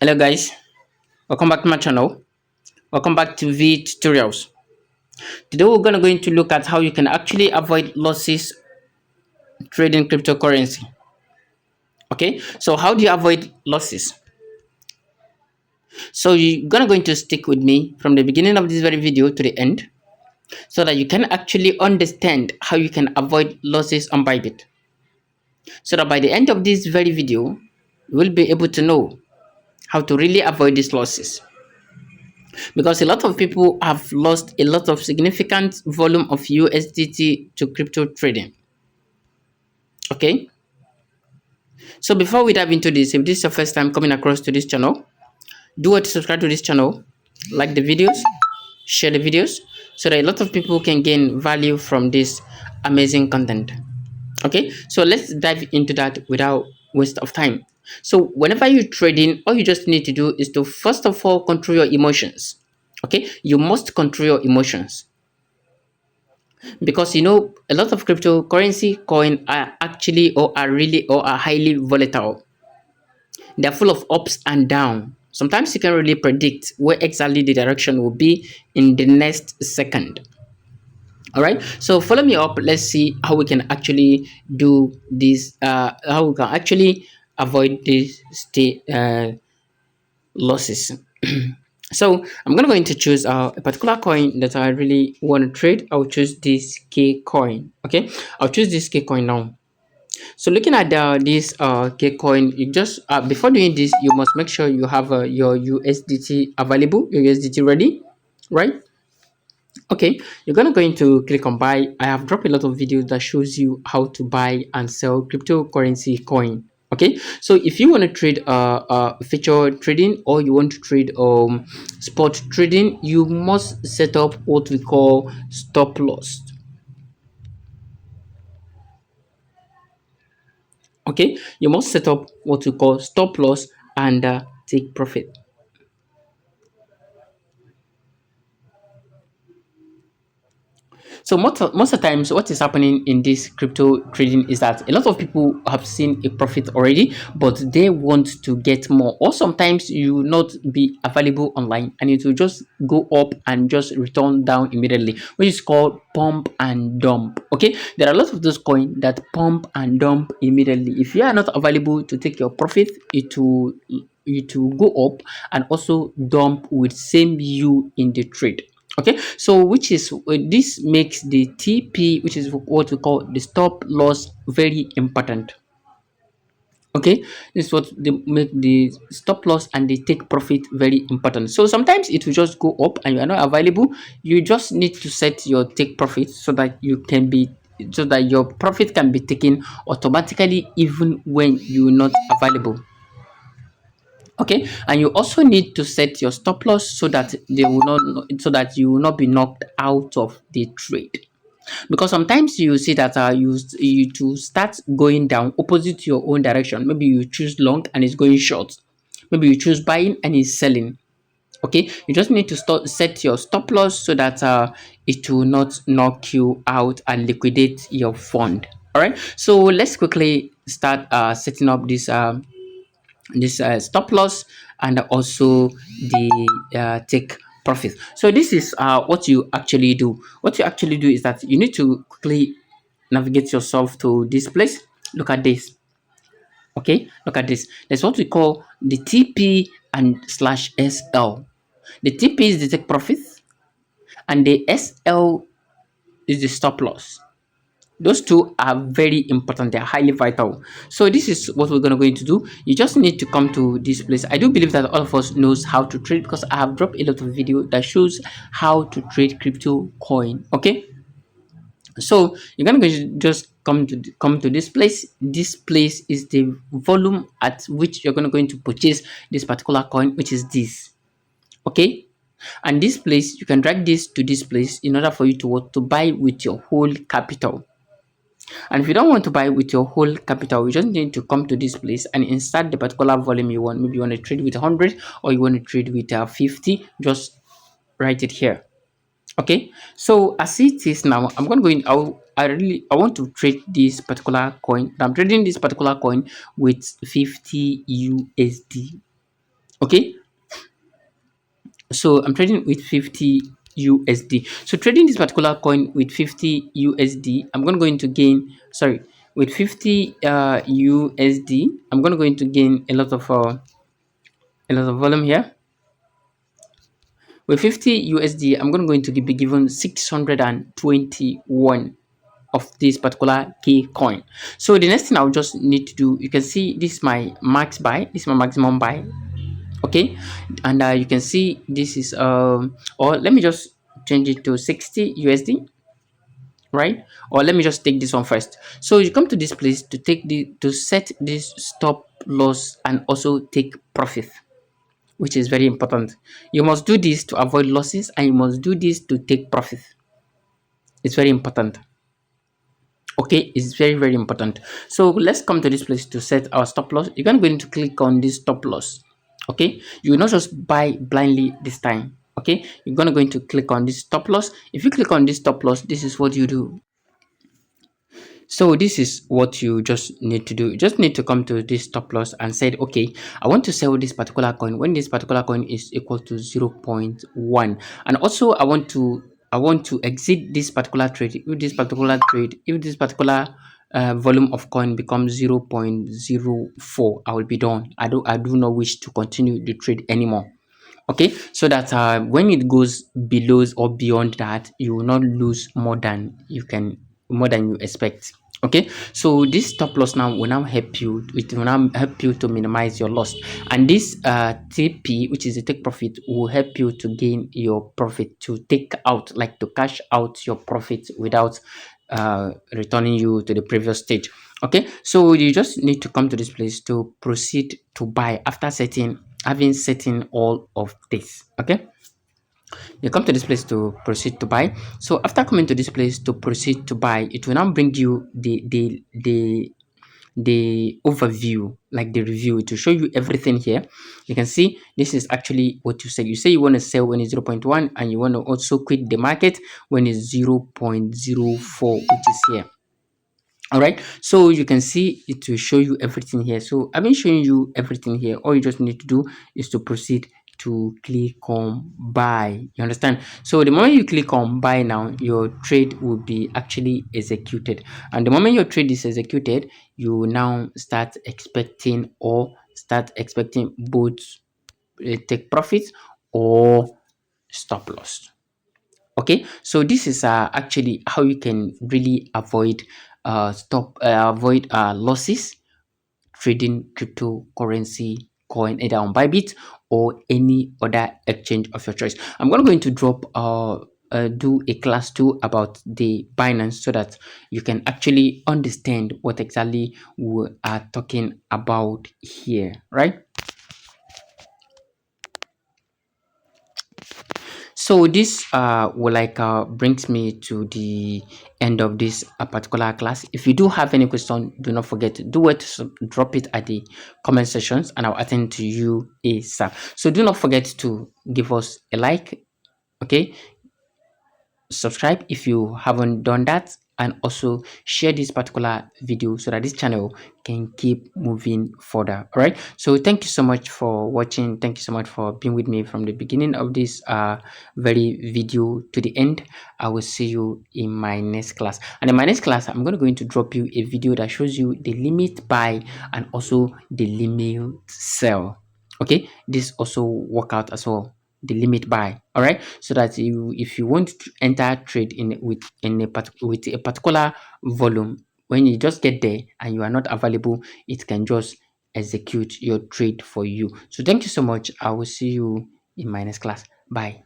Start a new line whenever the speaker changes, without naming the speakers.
Hello guys, welcome back to my channel. Welcome back to V Tutorials. Today we're going to look at how you can actually avoid losses trading cryptocurrency. Okay, so how do you avoid losses? So you're going to stick with me from the beginning of this very video to the end so that you can actually understand how you can avoid losses on Bybit. So that by the end of this very video, you will be able to know how to really avoid these losses. Because a lot of people have lost a lot of significant volume of USDT to crypto trading. Okay, so before we dive into this, if this is your first time coming across to this channel, do what to subscribe to this channel, like the videos, share the videos, so that a lot of people can gain value from this amazing content. Okay, so let's dive into that without waste of time. So whenever you're trading, all you just need to do is to first of all control your emotions. Okay, you must control your emotions, because a lot of cryptocurrency coin are actually or are really or are highly volatile. They're full of ups and downs. Sometimes you can really predict where exactly the direction will be in the next second. All right, so follow me up. Let's see how we can actually do this, how we can actually avoid these losses. So I'm gonna going to choose a particular coin that I really want to trade. I'll choose this K coin. Okay, I'll choose this K coin now. So looking at this K coin, you just before doing this, you must make sure you have your USDT available, your USDT ready, right? Okay, you're gonna going to click on buy. I have dropped a lot of videos that shows you how to buy and sell cryptocurrency coin. Okay, so if you want to trade feature trading, or you want to trade spot trading, you must set up what we call stop loss. Okay, you must set up what we call stop loss and take profit. So most of the times, what is happening in this crypto trading is that a lot of people have seen a profit already, but they want to get more. Or sometimes you will not be available online, and it will just go up and just return down immediately, which is called pump and dump. Okay, there are a lot of those coins that pump and dump immediately. If you are not available to take your profit, it will go up and also dump with same you in the trade. Okay, so which is this makes the TP, which is what we call the stop loss, very important. Okay, this is what they make the stop loss and the take profit very important. So sometimes it will just go up and you are not available. You just need to set your take profit so that you can be so that your profit can be taken automatically even when you're not available. Okay, and you also need to set your stop loss so that they will not so that you will not be knocked out of the trade, because sometimes you see that you to start going down opposite to your own direction. Maybe you choose long and it's going short, maybe you choose buying and it's selling. Okay, you just need to set your stop loss so that it will not knock you out and liquidate your fund. All right, so let's quickly start setting up this stop loss and also the take profit. So this is what you actually do. What you actually do is that you need to quickly navigate yourself to this place. Look at this. Okay, look at this. That's what we call the TP and slash SL. The TP is the take profit and the SL is the stop loss. Those two are very important. They're highly vital. So this is what we're going to do. You just need to come to this place. I do believe that all of us knows how to trade, because I have dropped a lot of video that shows how to trade crypto coin. Okay, so you're gonna just come to this place. This place is the volume at which you're going to purchase this particular coin, which is this. Okay, and this place, you can drag this to this place in order for you to buy with your whole capital. And if you don't want to buy with your whole capital, you just need to come to this place and insert the particular volume you want. Maybe you want to trade with 100 or you want to trade with 50. Just write it here. Okay, so as it is now, I'm going to go in. I want to trade this particular coin. I'm trading this particular coin with 50 USD. Okay, so I'm trading with 50 USD. So trading this particular coin with 50 USD, I'm going to go into gain, sorry, with 50 USD, I'm going to go into gain a lot of volume here. With 50 USD, I'm going to go into be given 621 of this particular key coin. So the next thing I'll just need to do, you can see this is my max buy, this is my maximum buy. Okay, and you can see this is or let me just change it to 60 USD, right? Or let me just take this one first. So you come to this place to take the to set this stop loss and also take profit, which is very important. You must do this to avoid losses and you must do this to take profit. It's very important. Okay, it's very, very important. So let's come to this place to set our stop loss. You're going to click on this stop loss. Okay, you will not just buy blindly this time. Okay, you're going to click on this stop loss. If you click on this stop loss, this is what you do. So this is what you just need to do. You just need to come to this stop loss and said, okay, I want to sell this particular coin when this particular coin is equal to 0.1. And also I want to exit this particular trade. If this particular volume of coin becomes 0.04, I will be done. I do not wish to continue the trade anymore. Okay, so that when it goes below or beyond that, you will not lose more than you expect. Okay, so this stop loss now will now help you, it will now help you to minimize your loss, and this TP, which is the take profit, will help you to gain your profit, to take out, like to cash out your profit without returning you to the previous stage. Okay, so you just need to come to this place to proceed to buy after having setting all of this. Okay, you come to this place to proceed to buy. So after coming to this place to proceed to buy, it will now bring you the overview, like the review, to show you everything here. You can see this is actually what you say. You say you want to sell when it's 0.1 and you want to also quit the market when it's 0.04, which is here. All right, so you can see it will show you everything here. So I've been showing you everything here. All you just need to do is to proceed to click on buy. You understand? So the moment you click on buy now, your trade will be actually executed, and the moment your trade is executed, you will now start expecting both take profits or stop loss. Okay, so this is actually how you can really avoid losses trading cryptocurrency coin either on Bybit or any other exchange of your choice. I'm going to drop do a class 2 about the Binance so that you can actually understand what exactly we are talking about here, right? So this will brings me to the end of this particular class. If you do have any question, do not forget to do it, drop it at the comment sections and I'll attend to you ASAP. So do not forget to give us a like, okay, subscribe if you haven't done that, and also share this particular video so that this channel can keep moving further. All right, so thank you so much for watching. Thank you so much for being with me from the beginning of this very video to the end. I will see you in my next class, and in my next class I'm going to drop you a video that shows you the limit buy and also the limit sell. Okay, this also work out as well, the limit buy. All right, so that you, if you want to enter trade with a particular volume, when you just get there and you are not available, it can just execute your trade for you. So thank you so much. I will see you in my next class. Bye.